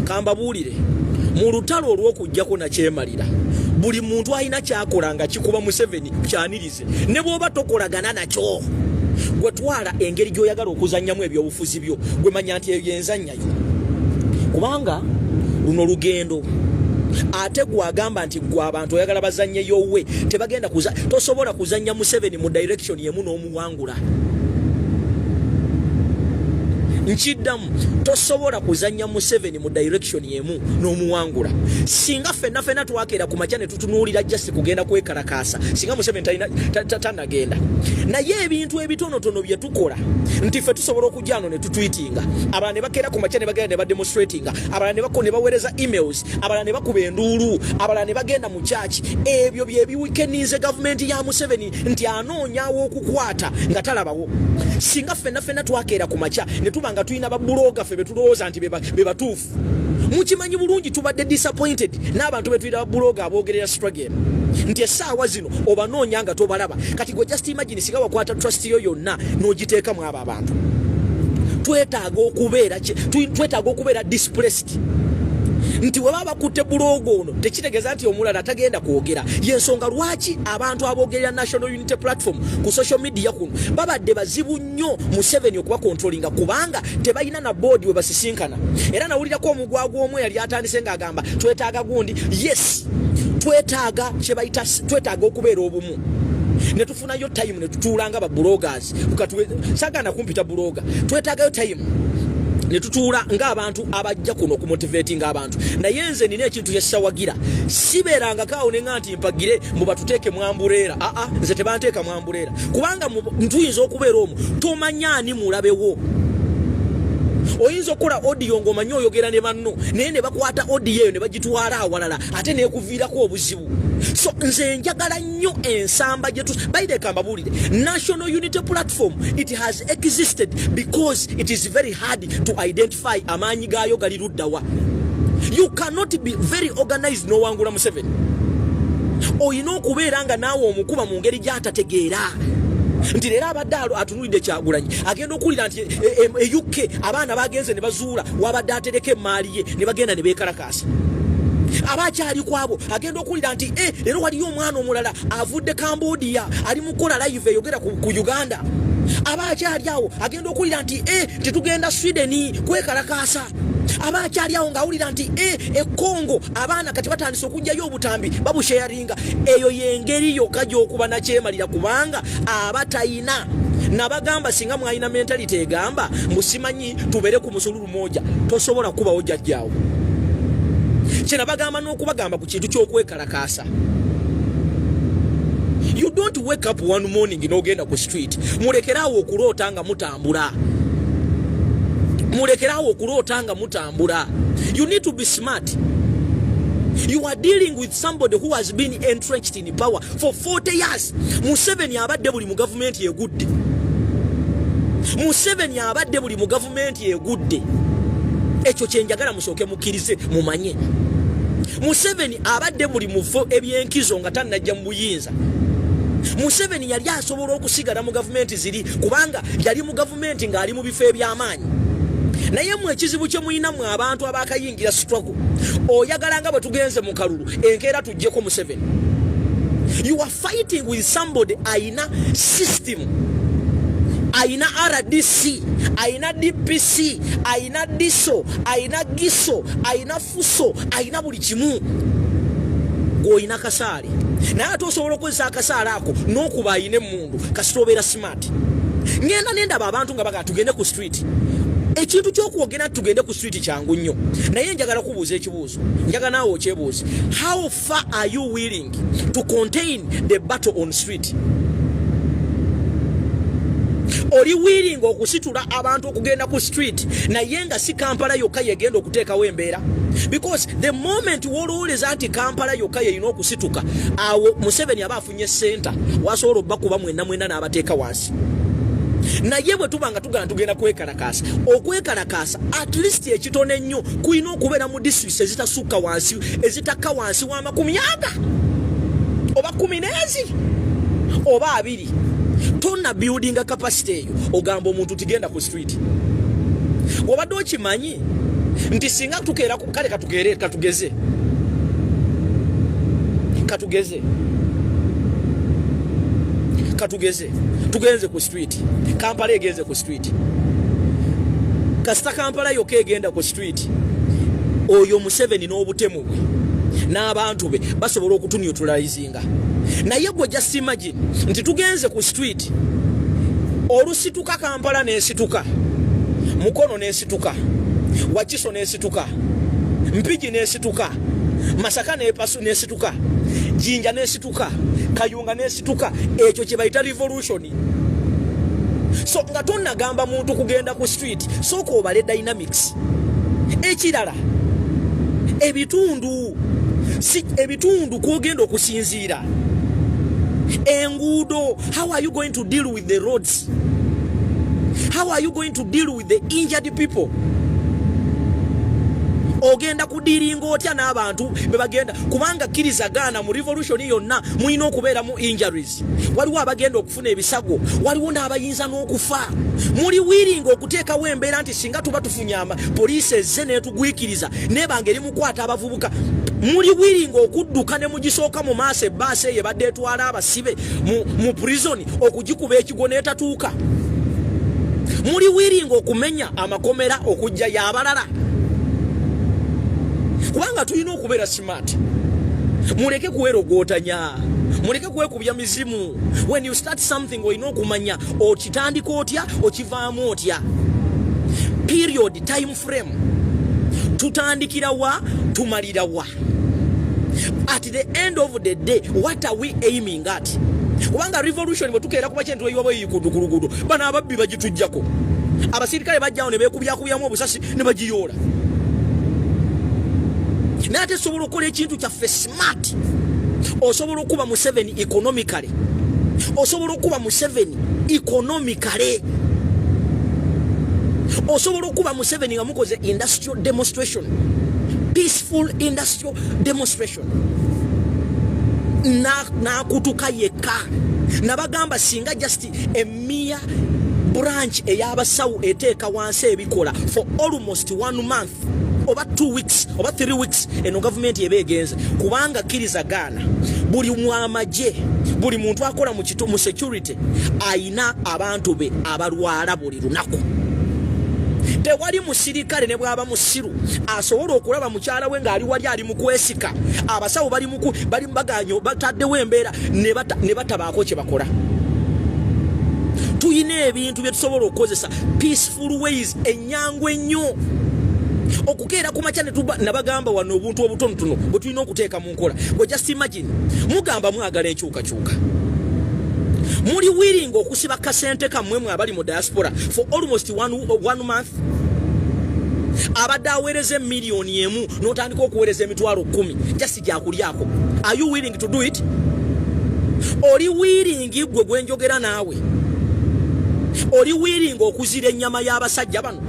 Kambabuulire mu lutalo olw'okujjako na kyemalira buli muntu alina kyakolanga kikuba Museveni kyanirize ne bw'oba tokolagana nakyo gwe twala engeri gy'oyagala okuzannyamu ebyobufuzi byo gwe manya nti eyo yenzannyayo kubanga luno lugendo ate gwagamba nti gwe abantu oyagala bazannyeyo we tebagenda tosobola kuzannya Museveni mu direction yemu n'omuwangula nkiddamu tosobola kuzannya Museveni mu direction yemu n'omuwangula singa fenna twakeera ku makya ne tutunuulira just kugenda kwekalakaasa singa Museveni tanagenda naye ebintu ebitonotono bye tukola nti ffe tusobola okujjano ne tutweetinga abalala ne bakeera ku makya ne bagenda ne bademonstratinga abalala ne baweereza emails abalala ne bakuba enduulu abalala ne bagenda mu church ebyo bye biwikenize gavumenti ya Museveni nti anoonyaawo okukwata nga talabawo singa fenna twakeera ku makya ne tubanga tulina babuloga ffe betulowooza nti be batuufu mukimanyi bulungi tubadde disappointed n'abantu betulina babuloga aboogerera struggle nti essaawa zino obanoonya nga tobalaba kati gwe just imagine singa wakwata trust yo yonna n'ogiteekamu abo abantu twetaaga okubeera displaced nti we baba kutte bulogo ono tekitegeeza nti omulala tagenda kwogera yensonga lwaki abantu aboogerera National Unity Platform ku social media kuno babadde bazibu nnyo Museveni okuba controllinga kubanga tebalina na board we basisinkana era nawulirako omugwagwa omwe yali atandise ng'agamba twetaaga gundi yes twetaaga okubeera obumu ne tufunayo time ne tutuulanga ba bloggers sagana kumpita blogger twetaagayo time ne tutuula ng'abantu abajja kuno okumotivatinga abantu naye nze nina ekintu kyessawagira sibeeranga kaawo ne nga nti mpagire mbu batuteeke mwambuleera nze tebanteeka mwambuleera kubanga ntuyinza okubeera omwo tomanyaani mulabewo oyinza okukola audio ng'omanyi oyogera ne banno naye ne bakwata audio eyo ne bagitwala awalala ate neekuviirako obuzibu so nze njagala nnyo ensamba baide kambabuulire National Unity Platform it has existed because it is very hard to identify amaanyi gaayo gali luddawa. You cannot be very organized n'owangula Museveni oyina okubeera nga naawe omukuba mu ngeri gy'atategeera nti leero abadde atunulidde Kyagulanyi agenda okuwulira nti UK abaana bagenze ne bazuula wabadde atereka emmaali ye ne bagenda ne beekalakaasa abakyali kwabo agenda okuwulira nti leero waliyo omwana omulala avudde Cambodia ali mu kukola live eyogera ku Uganda abakyali awo agenda okuwulira nti tetugenda Sweden kwekalakaasa abakyali awo ng'awulira nti Congo abaana kati batandise okujjayo obutambi babusharinga eyo yengeri yokka gy'okuba nakyemalira kubanga abatayina nabagamba singa mwayina mentality egamba musimanyi tubere ku musululu moja tosobola kubawo jjajjaawo kina bagamba n'okubagamba ku kintu ky'okwekalakaasa. You don't wake up one morning n'ogenda ku street mulekerawo okuloota nga mutambula You need to be smart. You are dealing with somebody who has been entrenched in power for 40 years. Museveni abadde buli mu government yegudde. Ekyo kyenjagala musooke mukkirize mumanye. Museveni abadde buli mufo ebyenkizo nga tannajja mu buyinza. Museveni yali asobola okusigala mu government ziri kubanga yali mu government ng'ali mu bifo eby'amaanyi. Naye mu ekizibu kye muyina mu abantu abakayingira struggle oyagala nga bwe tugenze mu kalulu enkeera tujjeko Museveni. You are fighting with somebody aina system, aina RDC, aina DPC, aina DISO, aina GISO, aina FUSO, aina buli kimu goyina kasaale naye tosobola okukozesa akasaale ako n'okuba ayina emmundu kasita obeera smart. Ngenda nendaba abantu nga baga tugende ku street ekintu ky'okwogera tugende ku street kyangu nnyo naye njagala kubuuza ekibuuzo njagala naawe okyebuuze. How far are you willing to contain the battle on street? Oli willing okusitula abantu okugenda ku street naye nga si Kampala yokka yegenda okuteekawo embeera? Because the moment wolooleza nti Kampala yokka yeyina okusituka awo Museveni aba afunye center wasobola obbakuba mwenna n'abateeka wansi. Naye bwe tubanga tugenda kwekalakaasa okwekalakaasa at least ekitone nnyo kulina okubeera mu districts ezitasukka wansi ezitakka wansi wa 10 oba 10 oba 2 tonna building capacity eyo ogamba omuntu tigenda ku street. Obadde okimanyi nti singa tukeera kale katugeze tugenze ku street. Kampala egenze ku street. Kasita Kampala yoke egenda ku street. Oyo Museveni n'obutemu bwe n'abantu be basobola okutuneutralizinga. Naye gwe just imagine nti tugenze ku street, olusituka Kampala n'esituka, Mukono n'esituka, Wakiso n'esituka, Mpigi n'esituka, Masaka n'esituka, Jinja n'esituka, Kayunga n'esituka. Ekyo kye bayita revolution. So nga tonnagamba muntu kugenda ku street, sooka obale dynamics. Ekirala ebitundu kwogenda okusinziira enguudo. How are you going to deal with the roads? How are you going to deal with the injured people? Ogenda kudiringa otya n'abantu bebagenda kubanga kirizagana mu revolution yonna mulina okubeera mu injuries. Waliwo abagenda okufuna ebisago, waliwo n'abayinza n'okufa. Muli wiringa okuteekawo embeera nti singa tuba tufunyama poliisi ezze n'etugwikiriza nebanga eri mukwata abavubuka. Muli wiringa okudduka ne mugisooka mu maaso ebbaasi eyo ebadde etwala abasibe mu prison okugikuba ekigo n'etatuuka. Muli wiringa okumenya amakomera okujja y'abalala. Kubanga tulina okubeera smart. Muleke kuwerogootanya, muleke kuwekubya mizimu. When you start something olina okumanya okitandika otya okivaamu otya. Period, time frame. Tutandikira wa, tumalira wa. At the end of the day, what are we aiming at? Kubanga revolution bwe tukeera kuba kyentu eyiwabo eyikudukulugudu bana ababbi bagitujjako. Abasirikale bajjawo ne beekubyakubyamo obusasi ne bagiyoola. Nate sobola okukola ekintu kyaffe smart. Osobola okuba Museveni economically. Osobola okuba Museveni economically. Osobola okuba Museveni nga mukoze industrial demonstration. Peaceful industrial demonstration. Na kutuka yeka. Nabagamba singa just a mere branch eyabasawo eteeka wansi ebikola for almost 1 month. Over 2 weeks, over 3 weeks, eno government yebegenze kubanga kirizagana buli mwamaje buli muntu akola mu security aina abantu be abalwala buli lunaku. Tewali musirikale ne bwaba musiru asobola okulaba mukyala we nga ali wali ali mu kwesika. Abasawo bali mbaganyo bataddewo embeera ne batabaako kye bakola. Tuyina ebintu bye tusobola okukozesa peaceful ways enyangu ennyo. Okukeera kumakya ne tuba nabagamba wano obuntu obutonotono bwe tulina okuteeka mu nkola. Go just imagine mugamba mwagala enkyukakyuka. Muli wiringa okusiba kasente kammwe abali mu diaspora for almost one month. Abadde aweereza miliyoni emu n'otandika okuweereza emitwalo 10 just gyakulyako. Are you willing to do it? Oli wiringi gwe gwenjogera naawe? Oli wiringa okuzira ennyama y'abasajja bano?